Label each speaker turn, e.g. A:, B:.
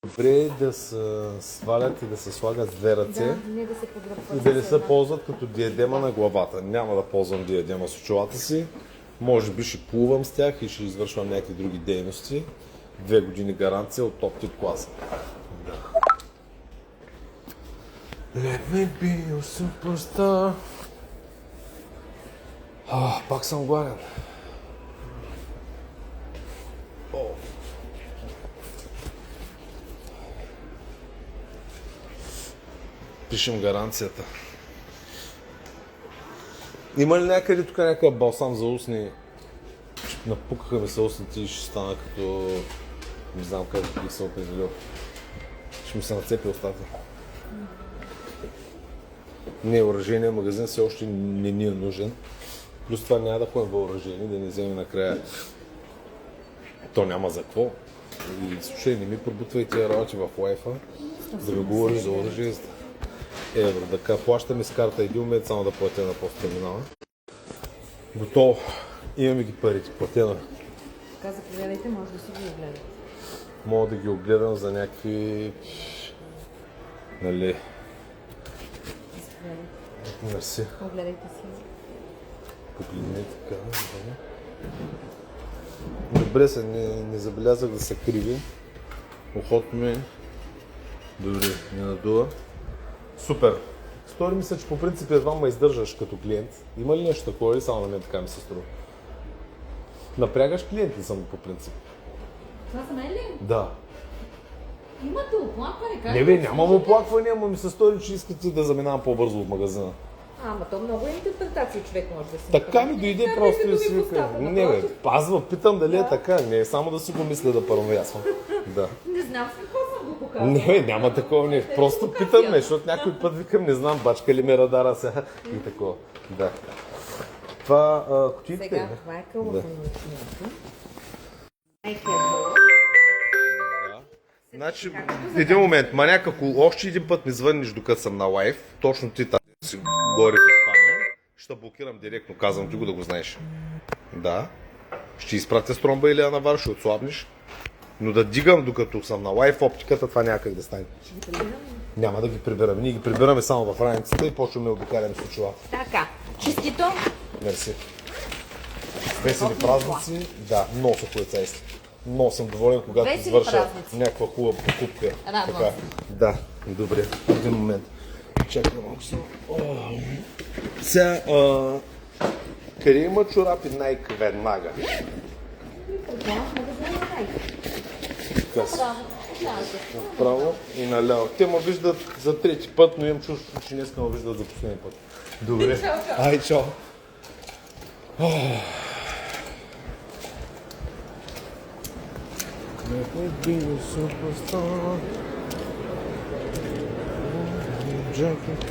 A: Добре да се свалят и да се слагат с две ръце
B: Да, не да се подръпват.
A: и да не се ползват като диадема на главата. Няма да ползвам диадема с очилата си. Може би ще плувам с тях и ще извършвам някакви други дейности. 2 години гаранция от топ тип класа. Да. Let me be your superstar. Пак съм гладен. Пишем гаранцията. Има ли някъде тук някакъв балсам за устни? Напукаха ми се устните и ще стана като... Не знам как бих се определил. Ще ми се нацепи устата. Не, оръжейният магазин все още не ни е нужен. Плюс това няма да ходим въоръжени, да не вземем накрая. То няма за какво. И слушай, не ми пробутвай тия работи в лайфа, да ми говориш за оръжие. Евро, така плащаме с карта 1 момент, само да платя на посттерминала. Готово. Имаме ги парите, платена.
B: Така заповядайте, може да си ги огледате.
A: Мога да ги огледам за някакви... Нали...
B: Заповядайте.
A: Мерси.
B: Огледайте си.
A: Погледни така. Да. Добре се, не забелязах да са криви. Ухото ми... Добре, не надува. Супер. Стори ми се, че по принцип едва ме издържаш като клиент. Има ли нещо такова или само на мен така ми се струва? Напрягаш клиенти съм по принцип.
B: Това за мен ли?
A: Да.
B: Имате оплакване, как?
A: Не бе, нямам оплакване, ама ми се стори, че искате да заминавам по-бързо от магазина.
B: Ама то много интерпретации човек може да си
A: Така
B: направи.
A: ми дойде
B: Как
A: просто
B: да
A: и
B: ви
A: си вика.
B: поставя,
A: Не бе,
B: напротив?
A: пазва, питам дали е
B: Да.
A: така. Не е само да си го мисля да първоясвам. Да.
B: Не знам с какво съм го показала.
A: Не бе, няма такова не. Просто питам ме, защото някой път викам, не знам, бачка ли ме радара сега и такова. Да. Това кутийките
B: Сега,
A: ли?
B: това е
A: Да.
B: кълъфаничното.
A: Значи, един момент, маняк, ако още един път ми звъннеш докато съм на лайв, точно ти тази си горе в Испания, ще блокирам директно, казвам ти го да го знаеш. Да. Ще изпратя стромба или анавар, ще отслабнеш. Но да дигам докато съм на лайв оптиката, това няма как да стане. Няма да ги прибираме. Ние ги прибираме само в раницата и почваме да обикалям с очила.
B: Така, чистито.
A: Мерси. Весели празници, да, много са полицейски. Много съм доволен, когато
B: Весели
A: извърша
B: празници.
A: някаква хубава покупка.
B: Радвам
A: Така. Да, добре. Един момент. Чакай малко само. Сега, къде има чорапи Nike веднага? Така си. Направо и наляво. Те ме виждат за трети път, но имам чувство, че днес ме виждат за последния път. Добре. Ай, чао. Let me be a superstar. Jacket